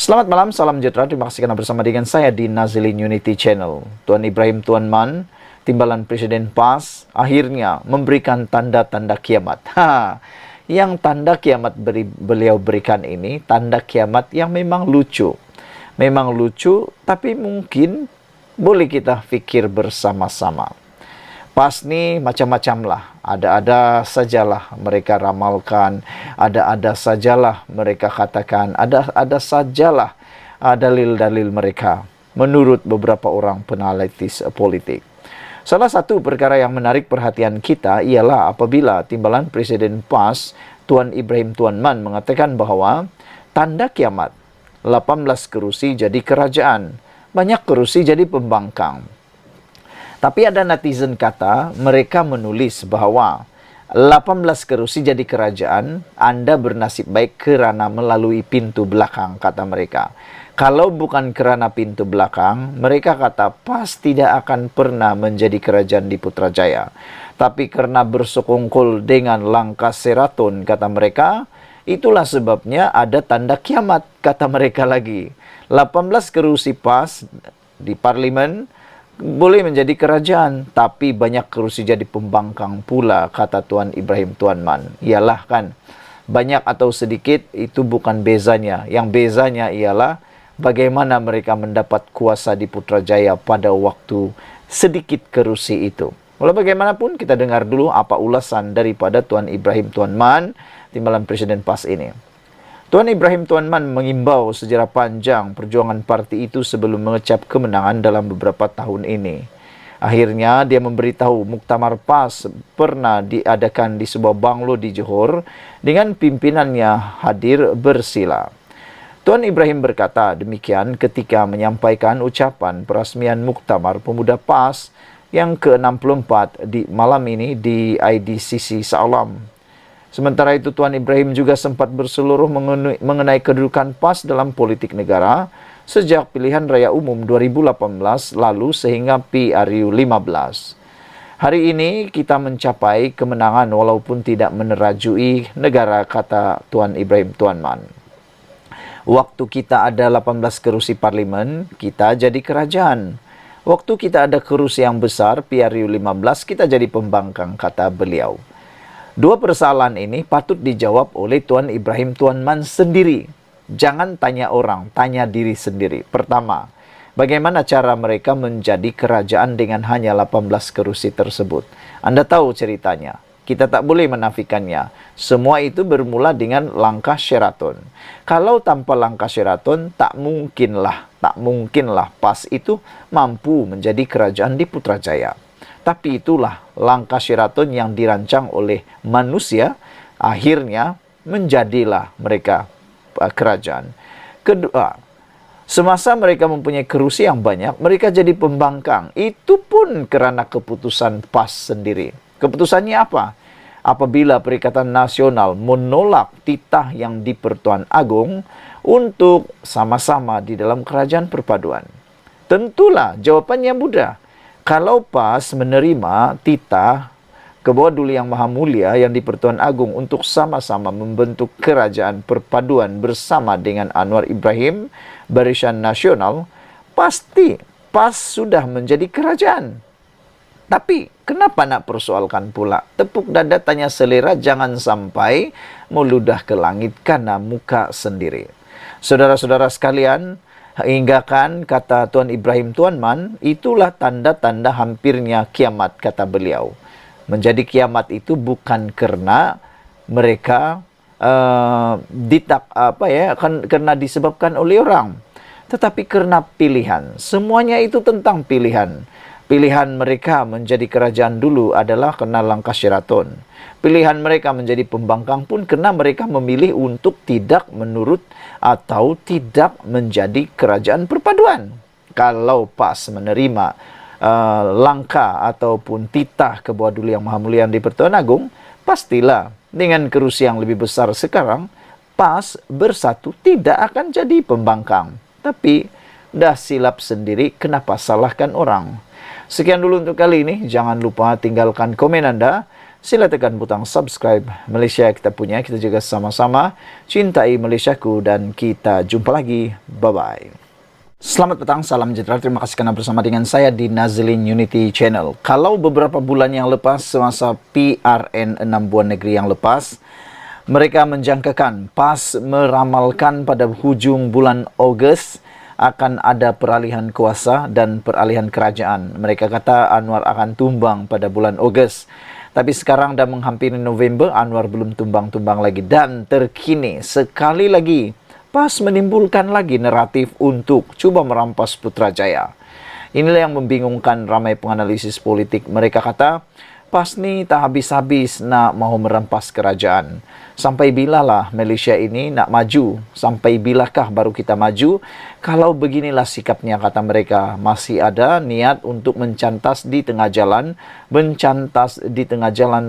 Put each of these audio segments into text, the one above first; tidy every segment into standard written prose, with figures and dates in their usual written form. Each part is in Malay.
Selamat malam, salam sejahtera. Terima kasih karena bersama dengan saya di Nazilin Unity Channel. Tuan Ibrahim Tuan Man, Timbalan Presiden PAS, akhirnya memberikan tanda-tanda kiamat. Yang tanda kiamat beliau berikan ini, tanda kiamat yang memang lucu. Memang lucu, tapi mungkin boleh kita fikir bersama-sama. PAS ni macam-macam lah. Ada-ada sajalah mereka ramalkan, ada-ada sajalah mereka katakan, ada sajalah dalil-dalil mereka menurut beberapa orang penalitis politik. Salah satu perkara yang menarik perhatian kita ialah apabila Timbalan Presiden PAS Tuan Ibrahim Tuan Man mengatakan bahawa tanda kiamat 18 kerusi jadi kerajaan, banyak kerusi jadi pembangkang. Tapi ada netizen kata, mereka menulis bahawa 18 kerusi jadi kerajaan, anda bernasib baik kerana melalui pintu belakang, kata mereka. Kalau bukan kerana pintu belakang, mereka kata PAS tidak akan pernah menjadi kerajaan di Putrajaya. Tapi kerana bersokongkol dengan langkah Sheraton, kata mereka, itulah sebabnya ada tanda kiamat, kata mereka lagi. 18 kerusi PAS di parlimen boleh menjadi kerajaan, tapi banyak kerusi jadi pembangkang pula, kata Tuan Ibrahim Tuan Man. Ialah kan, banyak atau sedikit itu bukan bezanya. Yang bezanya ialah bagaimana mereka mendapat kuasa di Putrajaya pada waktu sedikit kerusi itu. Walau bagaimanapun, kita dengar dulu apa ulasan daripada Tuan Ibrahim Tuan Man, Timbalan Presiden PAS ini. Tuan Ibrahim Tuan Man mengimbau sejarah panjang perjuangan parti itu sebelum mengecap kemenangan dalam beberapa tahun ini. Akhirnya, dia memberitahu muktamar PAS pernah diadakan di sebuah banglo di Johor dengan pimpinannya hadir bersila. Tuan Ibrahim berkata demikian ketika menyampaikan ucapan perasmian muktamar pemuda PAS yang ke-64 di malam ini di IDCC Shah Alam. Sementara itu, Tuan Ibrahim juga sempat berseluruh mengenai kedudukan PAS dalam politik negara sejak pilihan raya umum 2018 lalu sehingga PRU 15. Hari ini kita mencapai kemenangan walaupun tidak menerajui negara, kata Tuan Ibrahim Tuan Man. Waktu kita ada 18 kerusi parlimen, kita jadi kerajaan. Waktu kita ada kerusi yang besar, PRU 15, kita jadi pembangkang, kata beliau. Dua persoalan ini patut dijawab oleh Tuan Ibrahim Tuan Man sendiri. Jangan tanya orang, tanya diri sendiri. Pertama, bagaimana cara mereka menjadi kerajaan dengan hanya 18 kerusi tersebut? Anda tahu ceritanya. Kita tak boleh menafikannya. Semua itu bermula dengan langkah Sheraton. Kalau tanpa langkah Sheraton, tak mungkinlah PAS itu mampu menjadi kerajaan di Putrajaya. Tapi itulah langkah Sheraton yang dirancang oleh manusia, akhirnya menjadilah mereka kerajaan. Kedua, semasa mereka mempunyai kerusi yang banyak, mereka jadi pembangkang. Itu pun kerana keputusan PAS sendiri. Keputusannya apa? Apabila Perikatan Nasional menolak titah yang di Pertuan Agong untuk sama-sama di dalam kerajaan perpaduan. Tentulah jawapannya mudah. Kalau PAS menerima titah ke bawah Duli Yang Maha Mulia yang di Pertuan Agong untuk sama-sama membentuk kerajaan perpaduan bersama dengan Anwar Ibrahim, Barisan Nasional, pasti PAS sudah menjadi kerajaan. Tapi kenapa nak persoalkan pula? Tepuk dada tanya selera, jangan sampai meludah ke langit karena muka sendiri. Saudara-saudara sekalian, hingga kan, kata Tuan Ibrahim Tuan Man, itulah tanda-tanda hampirnya kiamat, kata beliau. Menjadi kiamat itu bukan kerana mereka karena disebabkan oleh orang, tetapi kerana pilihan. Semuanya itu tentang pilihan. Pilihan mereka menjadi kerajaan dulu adalah kerana langkah Sheraton. Pilihan mereka menjadi pembangkang pun kerana mereka memilih untuk tidak menurut atau tidak menjadi kerajaan perpaduan. Kalau PAS menerima langkah ataupun titah ke bawah Duli Yang Maha Mulia di Pertuan Agong, pastilah dengan kerusi yang lebih besar sekarang, PAS bersatu tidak akan jadi pembangkang. Tapi dah silap sendiri, kenapa salahkan orang? Sekian dulu untuk kali ini. Jangan lupa tinggalkan komen Anda. sila tekan butang subscribe. Malaysia kita punya, kita juga sama-sama cintai Malaysiaku dan kita jumpa lagi. Bye-bye. Selamat petang, salam sejahtera. Terima kasih kerana bersama dengan saya di Nazilin Unity Channel. Kalau beberapa bulan yang lepas, semasa PRN 6 buah negeri yang lepas, mereka menjangkakan PAS meramalkan pada hujung bulan Ogos akan ada peralihan kuasa dan peralihan kerajaan. Mereka kata Anwar akan tumbang pada bulan Ogos. Tapi sekarang dah menghampiri November, Anwar belum tumbang-tumbang lagi. Dan terkini, sekali lagi, PAS menimbulkan lagi naratif untuk cuba merampas Putrajaya. Inilah yang membingungkan ramai penganalisis politik. Mereka kata, PAS ni tak habis-habis nak mahu merampas kerajaan. Sampai bilalah Malaysia ini nak maju? Sampai bilakah baru kita maju? Kalau beginilah sikapnya, kata mereka, masih ada niat untuk mencantas di tengah jalan,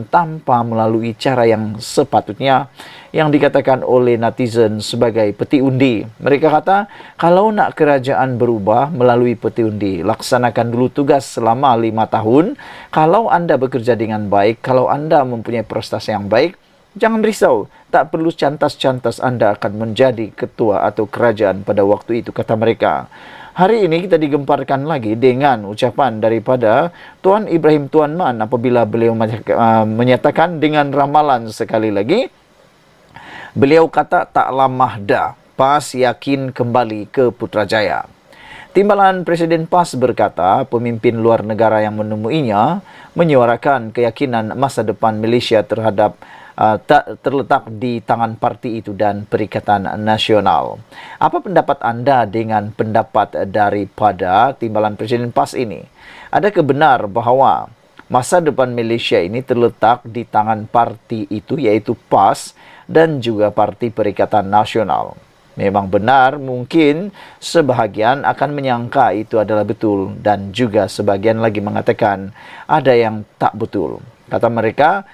tanpa melalui cara yang sepatutnya, yang dikatakan oleh netizen sebagai peti undi. Mereka kata, kalau nak kerajaan berubah melalui peti undi, laksanakan dulu tugas selama 5 tahun. Kalau anda bekerja dengan baik, kalau anda mempunyai prestasi yang baik, jangan risau, tak perlu cantas-cantas anda akan menjadi ketua atau kerajaan pada waktu itu, kata mereka. Hari ini kita digemparkan lagi dengan ucapan daripada Tuan Ibrahim Tuan Man apabila beliau menyatakan dengan ramalan sekali lagi. Beliau kata tak lama dah, PAS yakin kembali ke Putrajaya. Timbalan Presiden PAS berkata pemimpin luar negara yang menemuinya menyuarakan keyakinan masa depan Malaysia terletak di tangan parti itu dan Perikatan Nasional. Apa pendapat anda dengan pendapat daripada timbalan Presiden PAS ini? Adakah benar bahawa masa depan Malaysia ini terletak di tangan parti itu, iaitu PAS dan juga Parti Perikatan Nasional? Memang benar, mungkin sebahagian akan menyangka itu adalah betul dan juga sebahagian lagi mengatakan ada yang tak betul. Kata mereka,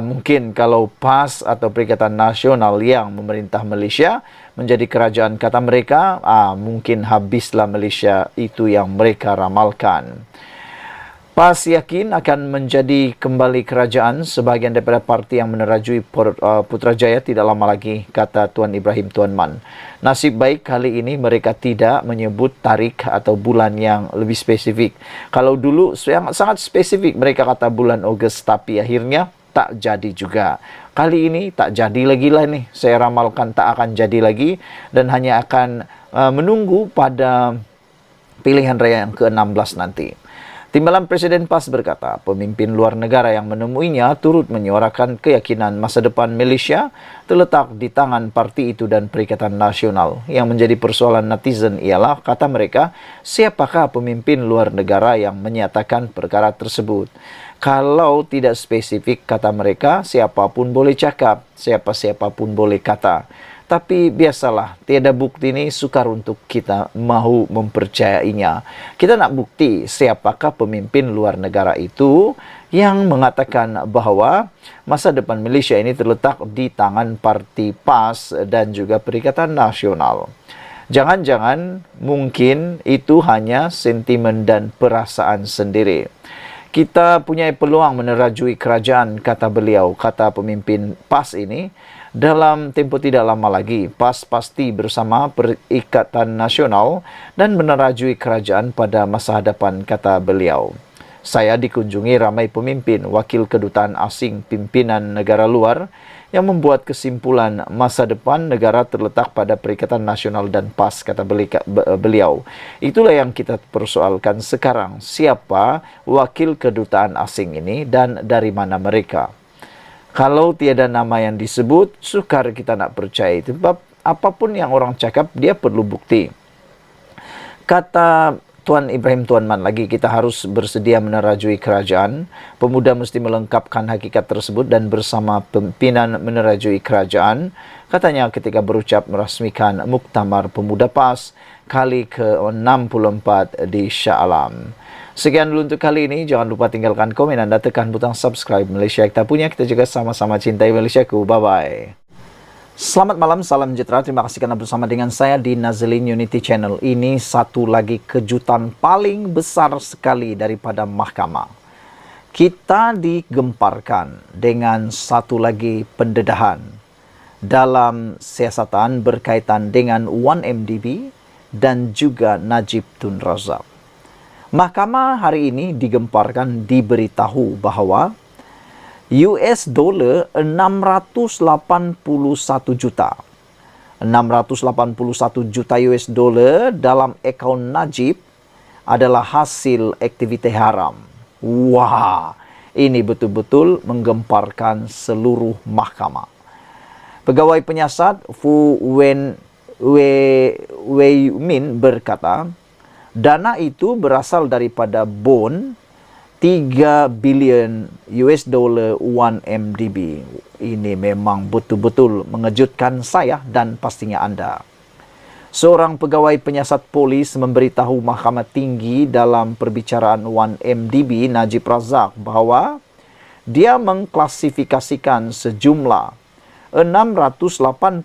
mungkin kalau PAS atau Perikatan Nasional yang memerintah Malaysia menjadi kerajaan, kata mereka, mungkin habislah Malaysia itu yang mereka ramalkan. PAS yakin akan menjadi kembali kerajaan sebahagian daripada parti yang menerajui Putrajaya tidak lama lagi, kata Tuan Ibrahim Tuan Man. Nasib baik kali ini mereka tidak menyebut tarikh atau bulan yang lebih spesifik. Kalau dulu sangat spesifik, mereka kata bulan Ogos, tapi akhirnya tak jadi juga. Kali ini tak jadi lagi lah nih. Saya ramalkan tak akan jadi lagi dan hanya akan menunggu pada pilihan raya yang ke-16 nanti. Timbalan Presiden PAS berkata, pemimpin luar negara yang menemuinya turut menyuarakan keyakinan masa depan Malaysia terletak di tangan parti itu dan Perikatan Nasional. Yang menjadi persoalan netizen ialah, kata mereka, siapakah pemimpin luar negara yang menyatakan perkara tersebut? Kalau tidak spesifik, kata mereka, siapapun boleh cakap, siapa-siapa pun boleh kata. Tapi biasalah, tiada bukti ini sukar untuk kita mahu mempercayainya. Kita nak bukti siapakah pemimpin luar negara itu yang mengatakan bahawa masa depan Malaysia ini terletak di tangan parti PAS dan juga Perikatan Nasional. Jangan-jangan mungkin itu hanya sentimen dan perasaan sendiri. Kita punya peluang menerajui kerajaan, kata beliau, kata pemimpin PAS ini. Dalam tempoh tidak lama lagi, PAS pasti bersama Perikatan Nasional dan menerajui kerajaan pada masa hadapan, kata beliau. Saya dikunjungi ramai pemimpin, wakil kedutaan asing, pimpinan negara luar yang membuat kesimpulan masa depan negara terletak pada Perikatan Nasional dan PAS, kata beliau. Itulah yang kita persoalkan sekarang. Siapa wakil kedutaan asing ini dan dari mana mereka? Kalau tiada nama yang disebut, sukar kita nak percaya. Sebab apapun yang orang cakap, dia perlu bukti. Kata Tuan Ibrahim Tuan Man lagi, kita harus bersedia menerajui kerajaan. Pemuda mesti melengkapkan hakikat tersebut dan bersama pimpinan menerajui kerajaan. Katanya ketika berucap merasmikan Muktamar Pemuda PAS kali ke-64 di Shah Alam. Sekian dulu untuk kali ini. Jangan lupa tinggalkan komen anda, tekan butang subscribe. Malaysia kita punya, kita juga sama-sama cintai Malaysiaku. Bye-bye. Selamat malam, salam sejahtera. Terima kasih kerana bersama dengan saya di Nazilin Unity Channel. Ini satu lagi kejutan paling besar sekali daripada mahkamah. kita digemparkan dengan satu lagi pendedahan dalam siasatan berkaitan dengan 1MDB dan juga Najib Tun Razak. Mahkamah hari ini digemparkan diberitahu bahwa US dollar 681 juta. 681 juta US dollar dalam akaun Najib adalah hasil aktiviti haram. Wah, ini betul-betul menggemparkan seluruh mahkamah. Pegawai penyiasat Fu Weimin berkata, dana itu berasal daripada bond 3 bilion US dollar 1MDB. Ini memang betul-betul mengejutkan saya dan pastinya Anda. Seorang pegawai penyiasat polis memberitahu Mahkamah Tinggi dalam perbicaraan 1MDB Najib Razak bahawa dia mengklasifikasikan sejumlah 681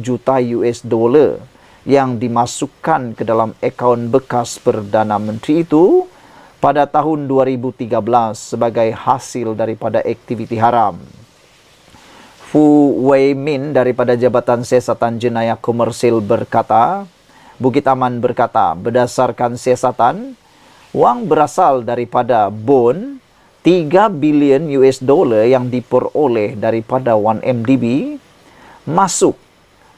juta US dollar yang dimasukkan ke dalam akaun bekas Perdana Menteri itu pada tahun 2013 sebagai hasil daripada aktiviti haram. Fu Weimin daripada Jabatan Siasatan Jenayah Komersil berkata, Bukit Aman berkata, berdasarkan siasatan, wang berasal daripada bond 3 bilion US dollar yang diperoleh daripada 1MDB masuk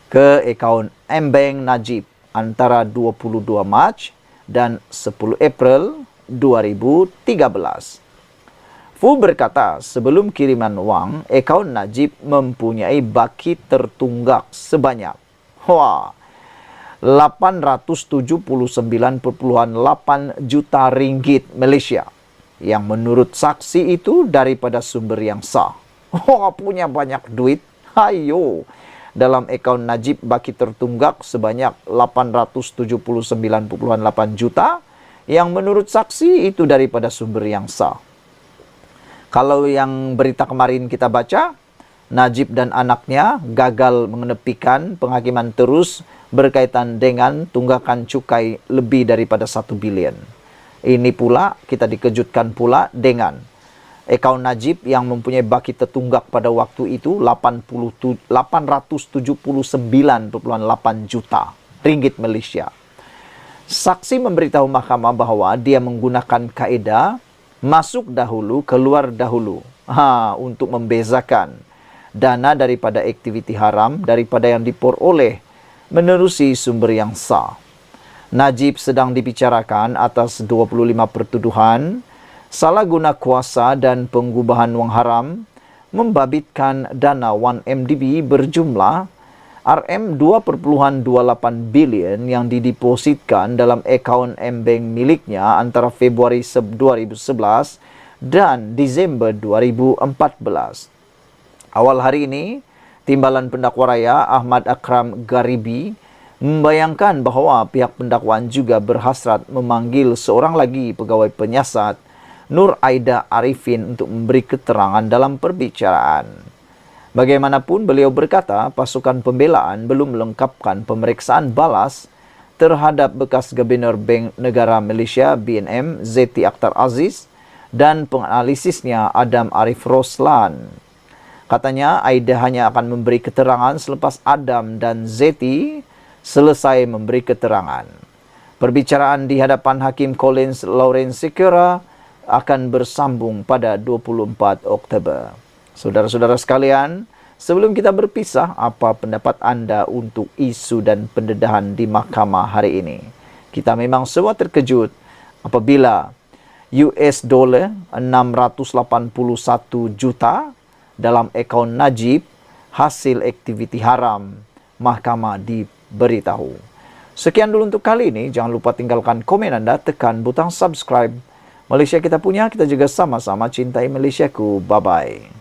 ke akaun Embeng Najib antara 22 Mac dan 10 April 2013. Fu berkata, sebelum kiriman wang, akaun Najib mempunyai baki tertunggak sebanyak 879.8 juta ringgit Malaysia yang menurut saksi itu daripada sumber yang sah. Punya banyak duit. Hayo. Dalam akaun Najib baki tertunggak sebanyak 879.8 juta yang menurut saksi itu daripada sumber yang sah. Kalau yang berita kemarin kita baca, Najib dan anaknya gagal mengenepikan penghakiman terus berkaitan dengan tunggakan cukai lebih daripada 1 bilion. Ini pula kita dikejutkan pula dengan akaun Najib yang mempunyai baki tertunggak pada waktu itu 879.8 juta ringgit Malaysia. Saksi memberitahu mahkamah bahawa dia menggunakan kaedah masuk dahulu, keluar dahulu untuk membezakan dana daripada aktiviti haram daripada yang diperoleh menerusi sumber yang sah. Najib sedang dibicarakan atas 25 pertuduhan salah guna kuasa dan pengubahan wang haram membabitkan dana 1MDB berjumlah RM2.28 bilion yang didepositkan dalam akaun Embeng miliknya antara Februari 2011 dan Disember 2014. Awal hari ini, Timbalan Pendakwa Raya Ahmad Akram Garibi membayangkan bahawa pihak pendakwaan juga berhasrat memanggil seorang lagi pegawai penyiasat, Nur Aida Arifin, untuk memberi keterangan dalam perbicaraan. Bagaimanapun, beliau berkata pasukan pembelaan belum melengkapkan pemeriksaan balas terhadap bekas Gubernur Bank Negara Malaysia BNM Zeti Akhtar Aziz dan penganalisisnya Adam Arif Roslan. Katanya Aida hanya akan memberi keterangan selepas Adam dan Zeti selesai memberi keterangan. Perbicaraan di hadapan Hakim Collins Lawrence Sekura akan bersambung pada 24 Oktober. Saudara-saudara sekalian, sebelum kita berpisah, apa pendapat anda untuk isu dan pendedahan di mahkamah hari ini? Kita memang semua terkejut apabila US dollar 681 juta dalam akaun Najib hasil aktiviti haram mahkamah diberitahu. Sekian dulu untuk kali ini. Jangan lupa tinggalkan komen anda, tekan butang subscribe. Malaysia kita punya, kita juga sama-sama cintai Malaysiaku. Bye-bye.